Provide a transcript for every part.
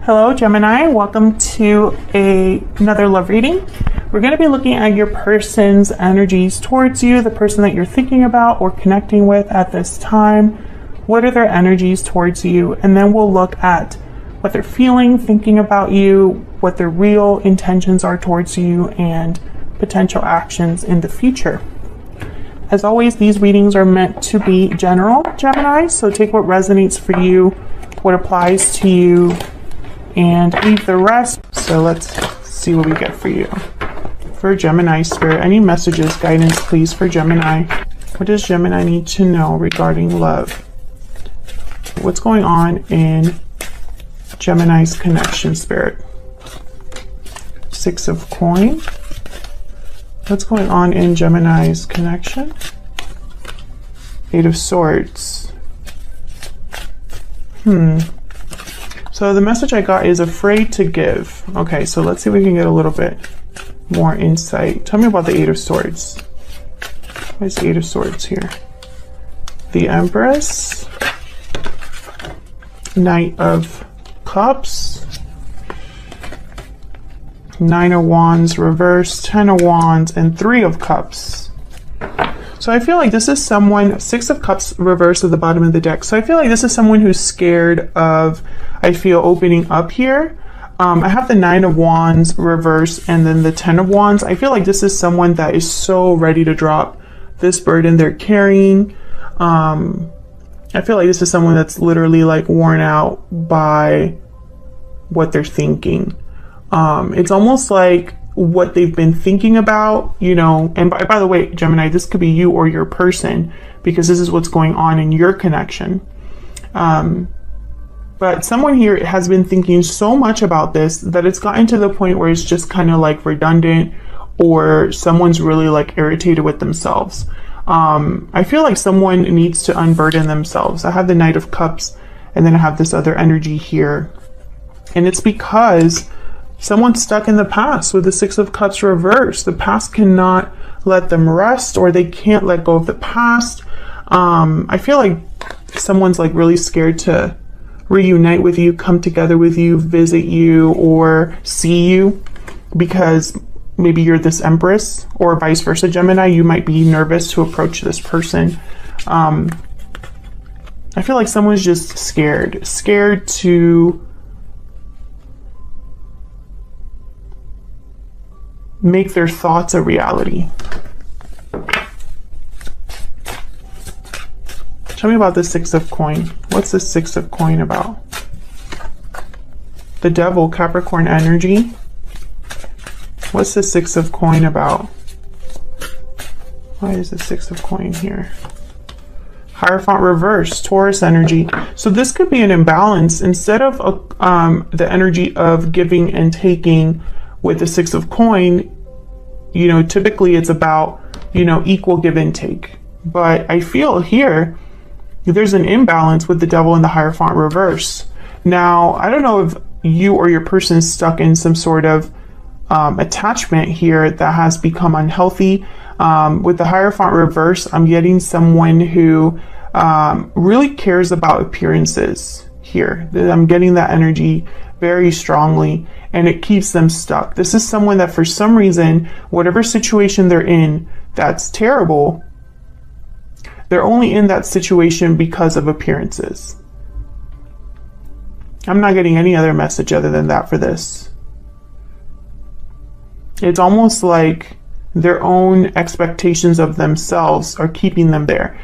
Hello Gemini, welcome to another love reading. We're going to be looking at your person's energies towards you, the person that you're thinking about or connecting with at this time. What are their energies towards you? And then we'll look at what they're feeling, thinking about you, what their real intentions are towards you, and potential actions in the future. As always, these readings are meant to be general, Gemini, so take what resonates for you, what applies to you, and leave the rest. So let's see what we get for you. For Gemini Spirit, any messages, guidance, please, for Gemini. What does Gemini need to know regarding love? What's going on in Gemini's connection, Spirit? Six of Coins. What's going on in Gemini's connection? Eight of Swords. So the message I got is afraid to give. Okay, so let's see if we can get a little bit more insight. Tell me about the Eight of Swords. What is the Eight of Swords here? The Empress. Knight of Cups. Nine of Wands reversed, 10 of Wands, and 3 of Cups. So I feel like this is someone, 6 of Cups reversed at the bottom of the deck. So I feel like this is someone who's scared of, I feel, opening up here. I have the 9 of Wands reversed and then the 10 of Wands. I feel like this is someone that is so ready to drop this burden they're carrying. I feel like this is someone that's literally like worn out by what they're thinking. It's almost like what they've been thinking about, you know, and by the way, Gemini, this could be you or your person, because this is what's going on in your connection. But someone here has been thinking so much about this that it's gotten to the point where it's just kind of like redundant, or someone's really like irritated with themselves. I feel like someone needs to unburden themselves. I have the Knight of Cups and then I have this other energy here. And it's because someone's stuck in the past with the 6 of Cups reversed. The past cannot let them rest, or they can't let go of the past. I feel like someone's like really scared to reunite with you, come together with you, visit you, or see you, because maybe you're this Empress, or vice versa, Gemini. You might be nervous to approach this person. I feel like someone's just scared to make their thoughts a reality. Tell me about the 6 of Coin. What's the 6 of Coin about? The Devil, Capricorn energy. What's the 6 of Coin about? Why is the 6 of Coin here? Hierophant reverse, Taurus energy. So this could be an imbalance. Instead of the energy of giving and taking with the 6 of Coin, you know, typically it's about, you know, equal give and take. But I feel here there's an imbalance with the Devil and the Hierophant reverse. Now, I don't know if you or your person is stuck in some sort of attachment here that has become unhealthy. With the Hierophant reverse, I'm getting someone who really cares about appearances here. I'm getting that energy very strongly, and it keeps them stuck. This is someone that for some reason, whatever situation they're in that's terrible, they're only in that situation because of appearances. I'm not getting any other message other than that for this. It's almost like their own expectations of themselves are keeping them there.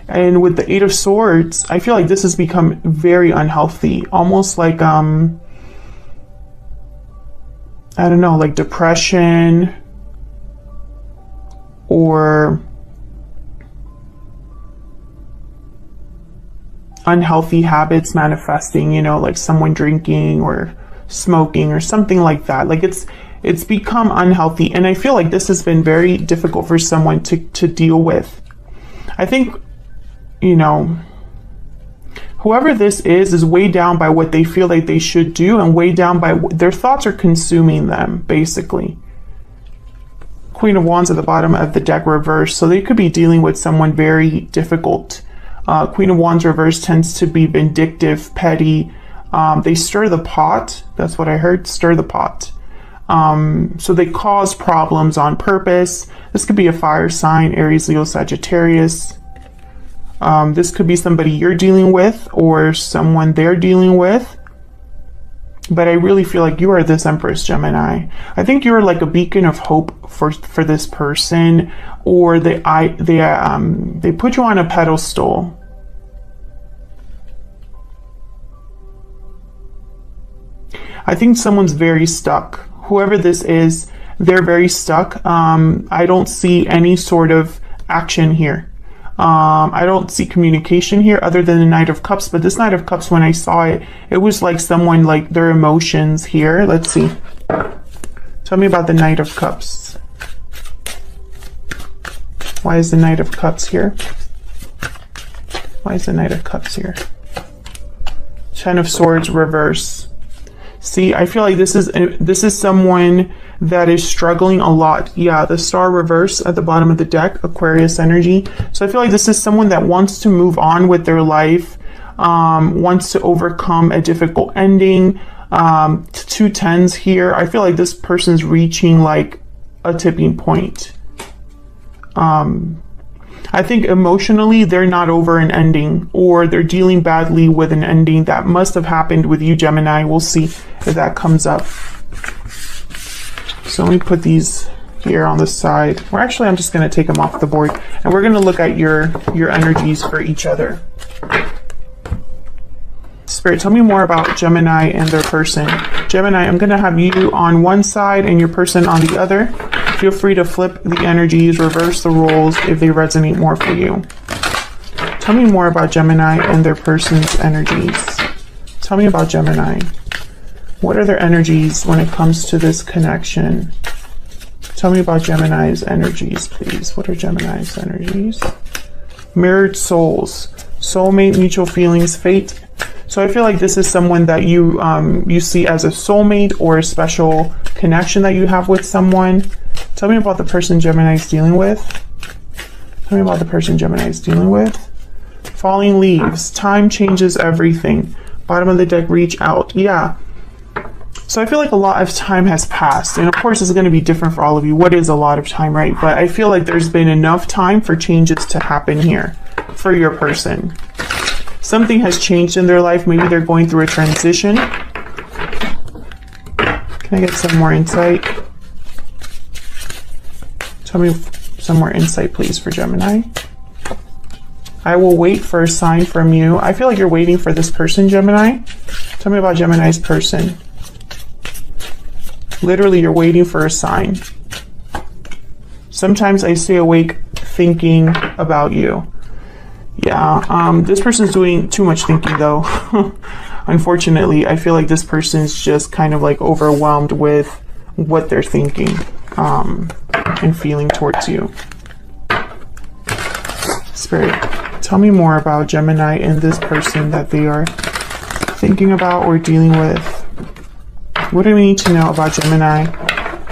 And with the 8 of Swords, I feel like this has become very unhealthy. Almost like, I don't know, like depression, or unhealthy habits manifesting, you know, like someone drinking or smoking or something like that. Like it's become unhealthy. And I feel like this has been very difficult for someone to deal with. I think, you know, whoever this is weighed down by what they feel like they should do, and weighed down by their thoughts are consuming them, basically. Queen of Wands at the bottom of the deck reversed. So they could be dealing with someone very difficult Queen of Wands reverse tends to be vindictive, petty. They stir the pot. That's what I heard, stir the pot. So they cause problems on purpose. This could be a fire sign, Aries, Leo, Sagittarius. This could be somebody you're dealing with or someone they're dealing with. But I really feel like you are this Empress, Gemini. I think you're like a beacon of hope for this person, or they put you on a pedestal. I think someone's very stuck. Whoever this is, they're very stuck. I don't see any sort of action here. I don't see communication here other than the Knight of Cups, but this Knight of Cups, when I saw it, it was like someone, like their emotions here. Let's see. Tell me about the Knight of Cups. Why is the Knight of Cups here? Why is the Knight of Cups here? Ten of Swords reverse. See, I feel like this is someone that is struggling a lot. Yeah, the Star reverse at the bottom of the deck, Aquarius energy. So I feel like this is someone that wants to move on with their life, wants to overcome a difficult ending. 2 tens here. I feel like this person's reaching like a tipping point. I think emotionally they're not over an ending, or they're dealing badly with an ending that must have happened with you, Gemini. We'll see if that comes up. So let me put these here on the side. Or actually, I'm just going to take them off the board, and we're going to look at your energies for each other. Spirit, tell me more about Gemini and their person. Gemini, I'm going to have you on one side and your person on the other. Feel free to flip the energies, reverse the roles if they resonate more for you. Tell me more about Gemini and their person's energies. Tell me about Gemini. What are their energies when it comes to this connection? Tell me about Gemini's energies, please. What are Gemini's energies? Mirrored souls, soulmate, mutual feelings, fate. So I feel like this is someone that you see as a soulmate or a special connection that you have with someone. Tell me about the person Gemini is dealing with. Tell me about the person Gemini is dealing with. Falling leaves. Time changes everything. Bottom of the deck, reach out. Yeah. So I feel like a lot of time has passed. And of course, it's going to be different for all of you. What is a lot of time, right? But I feel like there's been enough time for changes to happen here for your person. Something has changed in their life. Maybe they're going through a transition. Can I get some more insight? Tell me some more insight, please, for Gemini. I will wait for a sign from you. I feel like you're waiting for this person, Gemini. Tell me about Gemini's person. Literally, you're waiting for a sign. Sometimes I stay awake thinking about you. Yeah, this person's doing too much thinking, though. Unfortunately, I feel like this person's just kind of like overwhelmed with what they're thinking and feeling towards you. Spirit, tell me more about Gemini and this person that they are thinking about or dealing with. What do we need to know about Gemini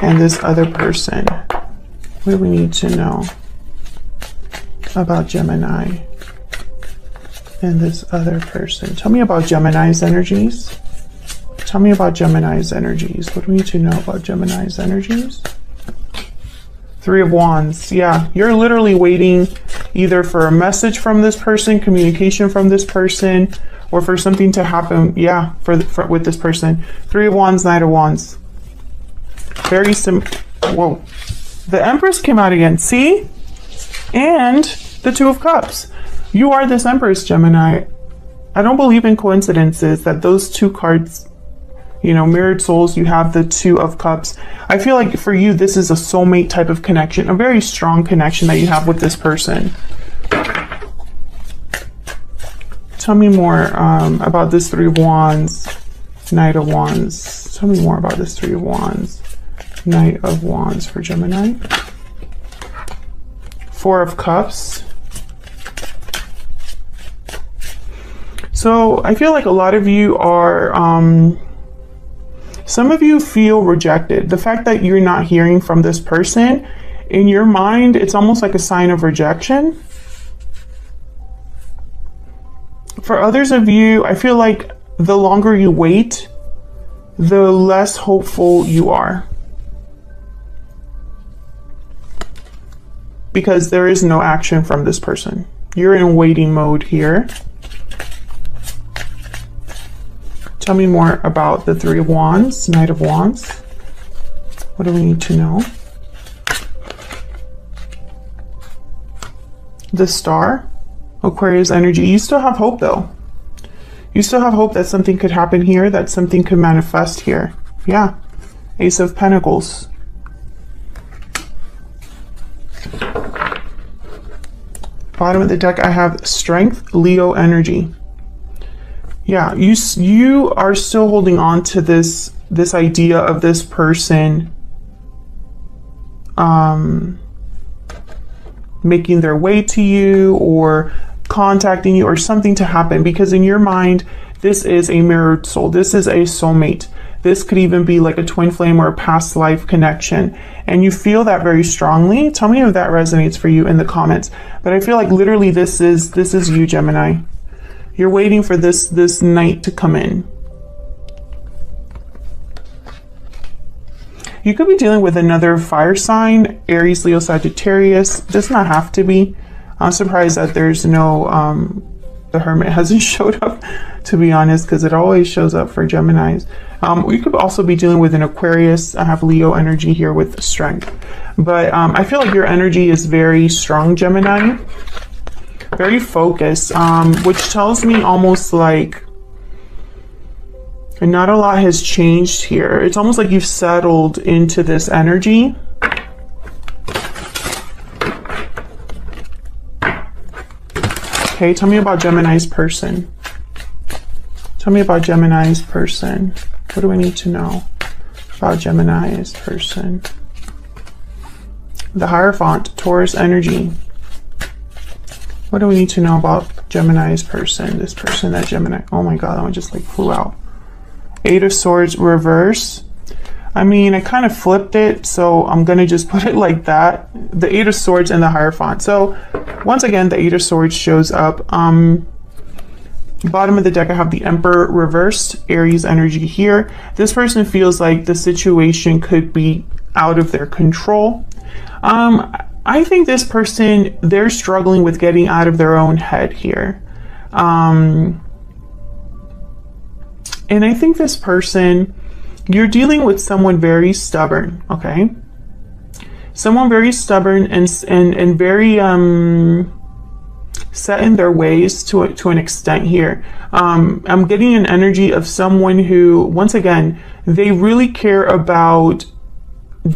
and this other person? What do we need to know about Gemini and this other person? Tell me about Gemini's energies. Tell me about Gemini's energies. What do we need to know about Gemini's energies? 3 of Wands. Yeah, you're literally waiting either for a message from this person, communication from this person, or for something to happen. Yeah, with this person. 3 of Wands, Knight of Wands. Very whoa. The Empress came out again. See? And the 2 of Cups. You are this Empress, Gemini. I don't believe in coincidences that those 2 cards, you know, mirrored souls, you have the 2 of Cups. I feel like for you, this is a soulmate type of connection, a very strong connection that you have with this person. Tell me more about this 3 of Wands, Knight of Wands. Tell me more about this 3 of Wands, Knight of Wands for Gemini. 4 of Cups. So I feel like a lot of you are, some of you feel rejected. The fact that you're not hearing from this person, in your mind, it's almost like a sign of rejection. For others of you, I feel like the longer you wait, the less hopeful you are. Because there is no action from this person. You're in waiting mode here. Tell me more about the Three of Wands, Knight of Wands. What do we need to know? The Star, Aquarius energy. You still have hope though. You still have hope that something could happen here, that something could manifest here. Yeah. Ace of Pentacles. Bottom of the deck, I have Strength, Leo energy. Yeah, you are still holding on to this idea of this person making their way to you or contacting you or something to happen, because in your mind, this is a mirrored soul. This is a soulmate. This could even be like a twin flame or a past life connection. And you feel that very strongly. Tell me if that resonates for you in the comments. But I feel like literally this is you, Gemini. You're waiting for this night to come in. You could be dealing with another fire sign, Aries, Leo, Sagittarius. Does not have to be. I'm surprised that there's no, the Hermit hasn't showed up, to be honest, because it always shows up for Geminis. We could also be dealing with an Aquarius. I have Leo energy here with Strength. But I feel like your energy is very strong, Gemini. Very focused, which tells me almost like not a lot has changed here. It's almost like you've settled into this energy. Okay, tell me about Gemini's person. Tell me about Gemini's person. What do I need to know about Gemini's person? The Hierophant, Taurus energy. What do we need to know about Gemini's person? This person, that Gemini. Oh my God, that one just like flew out. Eight of Swords reverse. I mean, I kind of flipped it, so I'm going to just put it like that. The Eight of Swords and the Hierophant. So once again, the Eight of Swords shows up. Bottom of the deck, I have the Emperor reversed, Aries energy here. This person feels like the situation could be out of their control. I think this person, they're struggling with getting out of their own head here. And I think this person, you're dealing with someone very stubborn, okay? Someone very stubborn and very set in their ways to an extent here. I'm getting an energy of someone who, once again, they really care about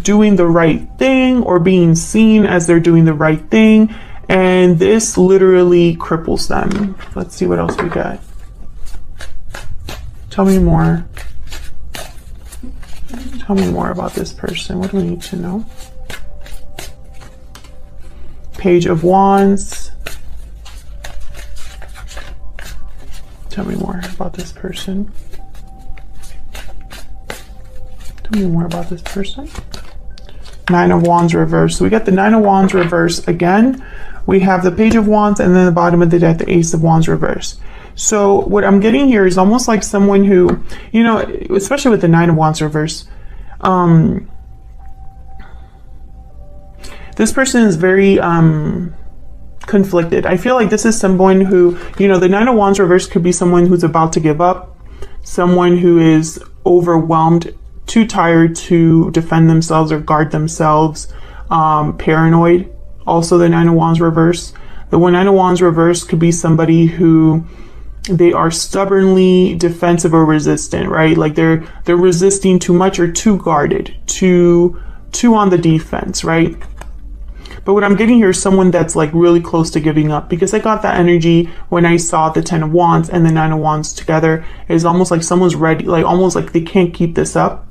doing the right thing or being seen as they're doing the right thing, and this literally cripples them. Let's see what else we got. Tell me more. Tell me more about this person. What do we need to know? Page of Wands. Tell me more about this person. Tell me more about this person. Nine of Wands reverse. So we got the Nine of Wands reverse again. We have the Page of Wands, and then the bottom of the deck, the Ace of Wands reverse. So what I'm getting here is almost like someone who, you know, especially with the Nine of Wands reverse, this person is very conflicted. I feel like this is someone who, you know, the Nine of Wands reverse could be someone who's about to give up, someone who is overwhelmed, too tired to defend themselves or guard themselves, paranoid. Also the Nine of Wands reverse. The Nine of Wands reverse could be somebody who they are stubbornly defensive or resistant, right? Like they're resisting too much or too guarded, too on the defense, right? But what I'm getting here is someone that's like really close to giving up, because I got that energy when I saw the Ten of Wands and the Nine of Wands together. It's almost like someone's ready, like almost like they can't keep this up.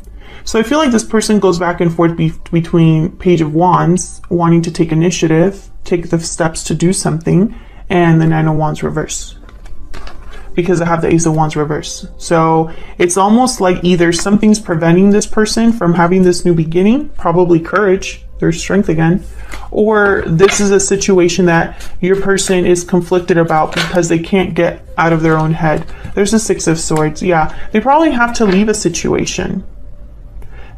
So I feel like this person goes back and forth between Page of Wands, wanting to take initiative, take the steps to do something, and the Nine of Wands reverse, because I have the Ace of Wands reverse. So it's almost like either something's preventing this person from having this new beginning, probably courage, There's strength again. Or this is a situation that your person is conflicted about because they can't get out of their own head. There's the Six of Swords. Yeah, they probably have to leave a situation.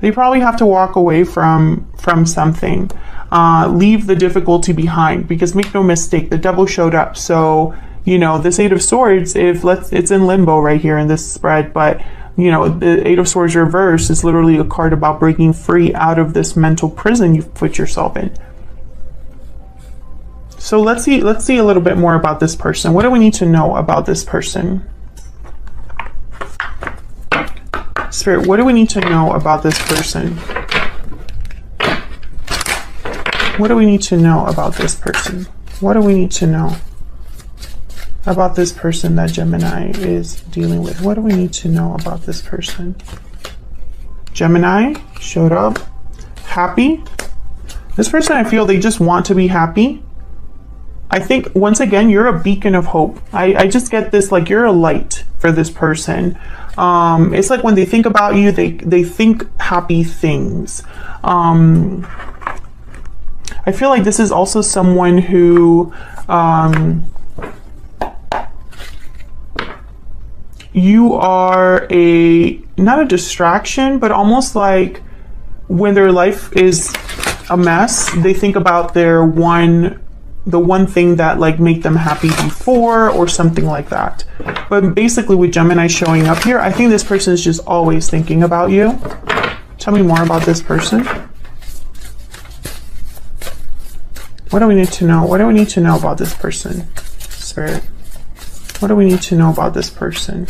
They probably have to walk away from something. Leave the difficulty behind, because make no mistake, the devil showed up. So, you know, this Eight of Swords, it's in limbo right here in this spread, but you know, the Eight of Swords reverse is literally a card about breaking free out of this mental prison you've put yourself in. So let's see a little bit more about this person. What do we need to know about this person? Spirit, what do we need to know about this person? What do we need to know about this person? What do we need to know about this person that Gemini is dealing with? What do we need to know about this person? Gemini showed up. Happy. This person, I feel they just want to be happy. I think, once again, you're a beacon of hope. I just get this, like, you're a light for this person. It's like when they think about you, they think happy things. I feel like this is also someone who, you are not a distraction, but almost like when their life is a mess, they think about the one thing that like make them happy before, or something like that. But basically with Gemini showing up here, I think this person is just always thinking about you. Tell me more about this person. What do we need to know? What do we need to know about this person? Spirit. What do we need to know about this person?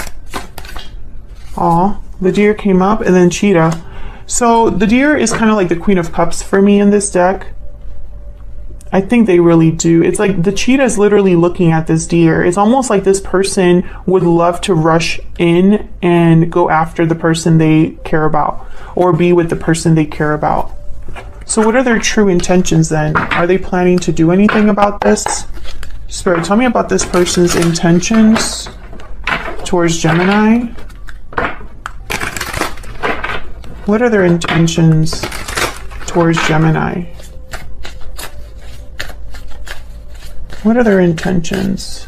Aw, the deer came up, and then cheetah. So the deer is kind of like the Queen of Cups for me in this deck. I think they really do. It's like the cheetah is literally looking at this deer. It's almost like this person would love to rush in and go after the person they care about, or be with the person they care about. So what are their true intentions then? Are they planning to do anything about this? Spirit, tell me about this person's intentions towards Gemini. What are their intentions towards Gemini? What are their intentions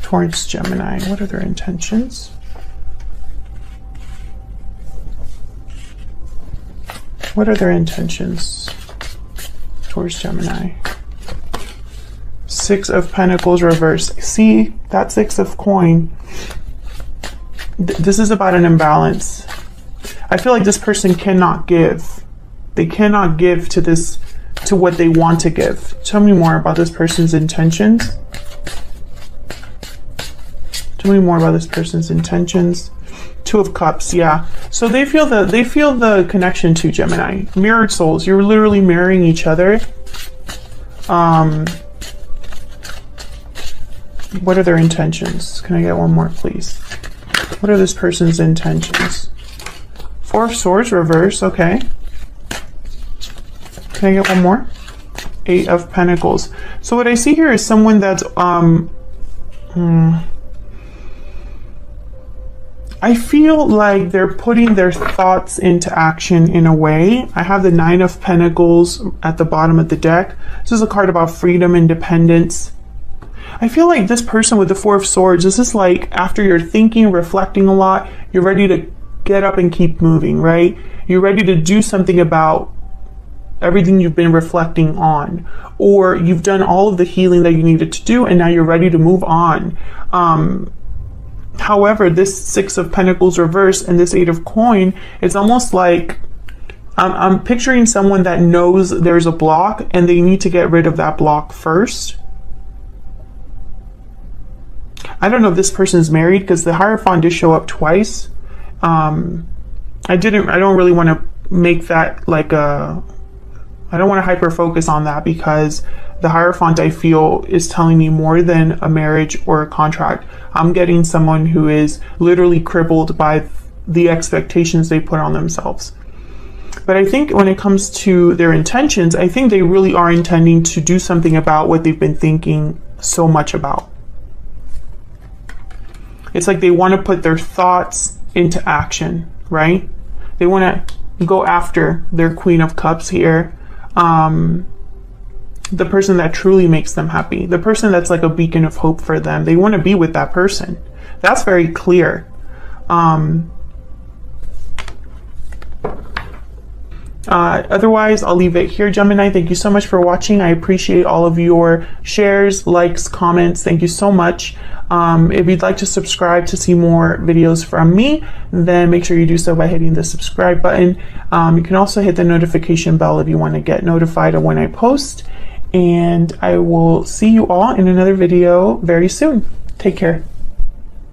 towards Gemini? What are their intentions? What are their intentions towards Gemini? Six of Pentacles reverse. See, that Six of Coin. This is about an imbalance. I feel like this person cannot give. They cannot give to what they want to give. Tell me more about this person's intentions. Tell me more about this person's intentions. Two of Cups, yeah. So they feel the connection to Gemini. Mirrored souls. You're literally mirroring each other. What are their intentions? Can I get one more, please? What are this person's intentions? Four of Swords reverse, okay. Can I get one more? Eight of Pentacles. So what I see here is someone that's I feel like they're putting their thoughts into action in a way. I have the Nine of Pentacles at the bottom of the deck. This is a card about freedom, independence. I feel like this person with the Four of Swords, this is like after you're thinking, reflecting a lot, you're ready to get up and keep moving, right? You're ready to do something about everything you've been reflecting on, or you've done all of the healing that you needed to do, and now you're ready to move on. However, this Six of Pentacles reverse and this Eight of Coin, it's almost like I'm picturing someone that knows there's a block and they need to get rid of that block first. I don't know if this person's married, because the Hierophant did show up twice. I don't really want to make that like I don't want to hyper focus on that, because the Hierophant, I feel, is telling me more than a marriage or a contract. I'm getting someone who is literally crippled by the expectations they put on themselves. But I think when it comes to their intentions, I think they really are intending to do something about what they've been thinking so much about. It's like they want to put their thoughts into action, right? They want to go after their Queen of Cups here. The person that truly makes them happy, the person that's like a beacon of hope for them. They want to be with that person. That's very clear. Otherwise, I'll leave it here, Gemini. Thank you so much for watching. I appreciate all of your shares, likes, comments. Thank you so much. If you'd like to subscribe to see more videos from me, then make sure you do so by hitting the subscribe button. You can also hit the notification bell if you want to get notified of when I post. And I will see you all in another video very soon. Take care.